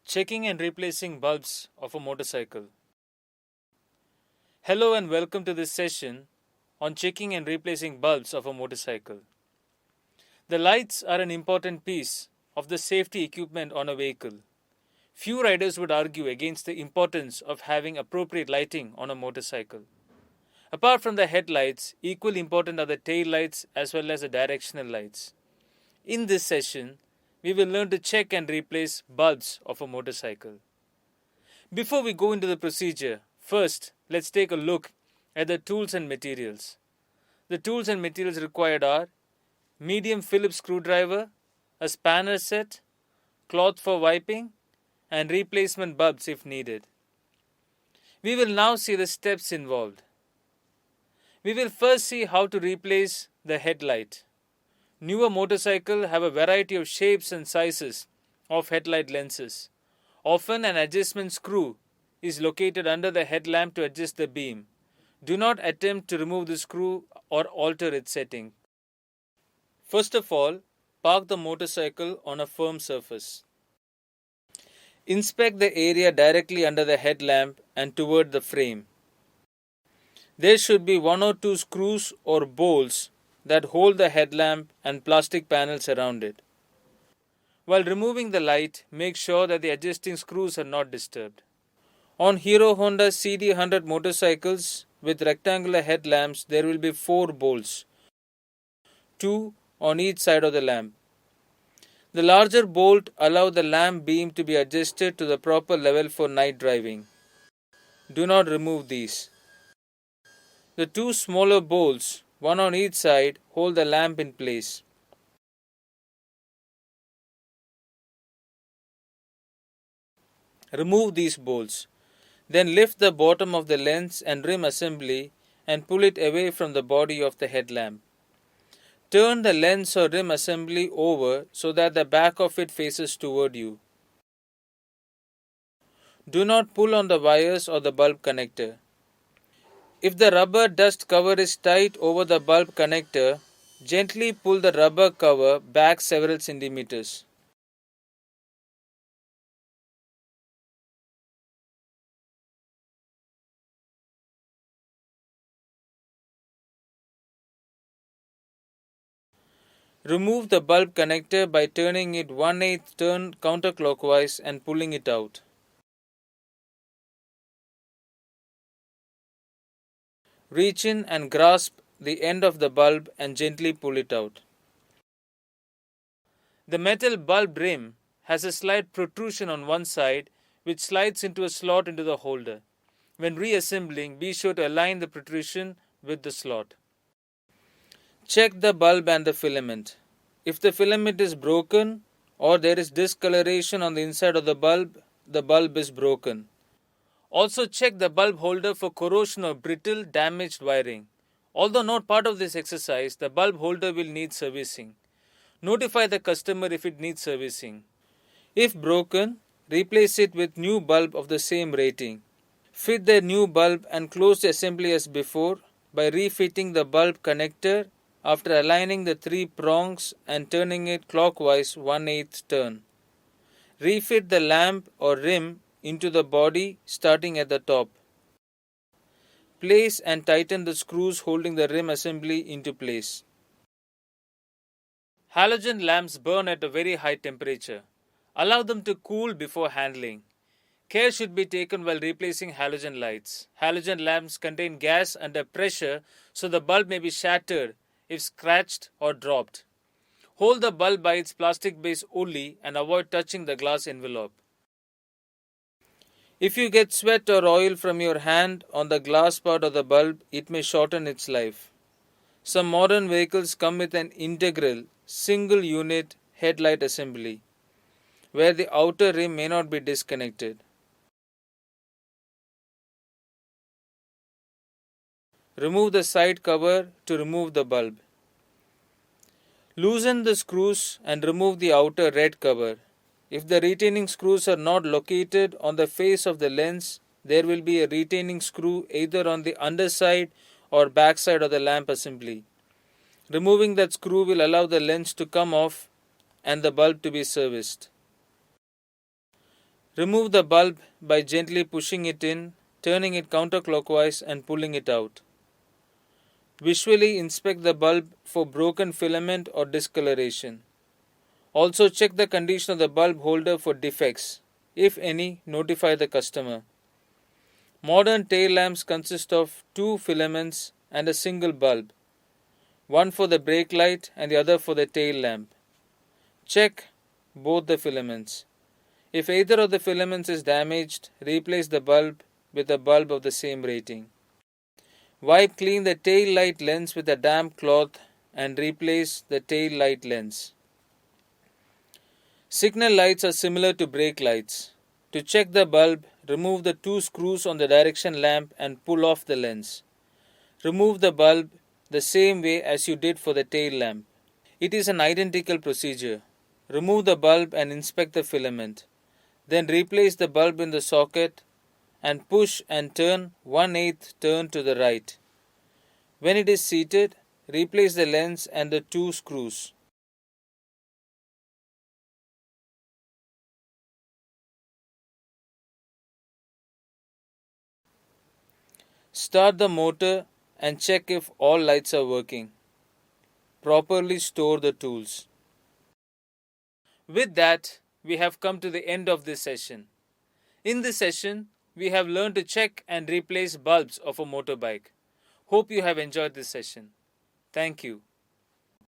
Checking and replacing bulbs of a motorcycle. Hello and welcome to this session on checking and replacing bulbs of a motorcycle. The lights are an important piece of the safety equipment on a vehicle. Few riders would argue against the importance of having appropriate lighting on a motorcycle. Apart from the headlights, equally important are the tail lights as well as the directional lights. In this session, we will learn to check and replace bulbs of a motorcycle. Before we go into the procedure, first let's take a look at the tools and materials. The tools and materials required are medium Phillips screwdriver, a spanner set, cloth for wiping, and replacement bulbs if needed. We will now see the steps involved. We will first see how to replace the headlight. Newer motorcycles have a variety of shapes and sizes of headlight lenses. Often an adjustment screw is located under the headlamp to adjust the beam. Do not attempt to remove the screw or alter its setting. First of all, park the motorcycle on a firm surface. Inspect the area directly under the headlamp and toward the frame. There should be one or two screws or bolts that hold the headlamp and plastic panels around it. While removing the light, make sure that the adjusting screws are not disturbed. On Hero Honda CD100 motorcycles with rectangular headlamps, there will be 4 bolts, 2 on each side of the lamp. The larger bolt allows the lamp beam to be adjusted to the proper level for night driving. Do not remove these. The 2 smaller bolts, one on each side, hold the lamp in place. Remove these bolts. Then lift the bottom of the lens and rim assembly and pull it away from the body of the headlamp. Turn the lens or rim assembly over so that the back of it faces toward you. Do not pull on the wires or the bulb connector. If the rubber dust cover is tight over the bulb connector, gently pull the rubber cover back several centimeters. Remove the bulb connector by turning it 1/8 turn counterclockwise and pulling it out. Reach in and grasp the end of the bulb and gently pull it out. The metal bulb rim has a slight protrusion on one side which slides into a slot into the holder. When reassembling, be sure to align the protrusion with the slot. Check the bulb and the filament. If the filament is broken or there is discoloration on the inside of the bulb is broken. Also check the bulb holder for corrosion or brittle, damaged wiring. Although not part of this exercise, the bulb holder will need servicing. Notify the customer if it needs servicing. If broken, replace it with new bulb of the same rating. Fit the new bulb and close the assembly as before by refitting the bulb connector after aligning the 3 prongs and turning it clockwise 1/8 turn. Refit the lamp or rim into the body starting at the top. Place and tighten the screws holding the rim assembly into place. Halogen lamps burn at a very high temperature. Allow them to cool before handling. Care should be taken while replacing halogen lights. Halogen lamps contain gas under pressure, so the bulb may be shattered if scratched or dropped. Hold the bulb by its plastic base only and avoid touching the glass envelope. If you get sweat or oil from your hand on the glass part of the bulb, it may shorten its life. Some modern vehicles come with an integral, single unit headlight assembly, where the outer rim may not be disconnected. Remove the side cover to remove the bulb. Loosen the screws and remove the outer red cover. If the retaining screws are not located on the face of the lens, there will be a retaining screw either on the underside or backside of the lamp assembly. Removing that screw will allow the lens to come off and the bulb to be serviced. Remove the bulb by gently pushing it in, turning it counterclockwise and pulling it out. Visually inspect the bulb for broken filament or discoloration. Also check the condition of the bulb holder for defects. If any, notify the customer. Modern tail lamps consist of two filaments and a single bulb, one for the brake light and the other for the tail lamp. Check both the filaments. If either of the filaments is damaged, replace the bulb with a bulb of the same rating. Wipe clean the tail light lens with a damp cloth and replace the tail light lens. Signal lights are similar to brake lights. To check the bulb, remove the two screws on the direction lamp and pull off the lens. Remove the bulb the same way as you did for the tail lamp. It is an identical procedure. Remove the bulb and inspect the filament. Then replace the bulb in the socket and push and turn 1/8 turn to the right. When it is seated, replace the lens and the two screws. Start the motor and check if all lights are working. Properly store the tools. With that, we have come to the end of this session. In this session, we have learned to check and replace bulbs of a motorbike. Hope you have enjoyed this session. Thank you.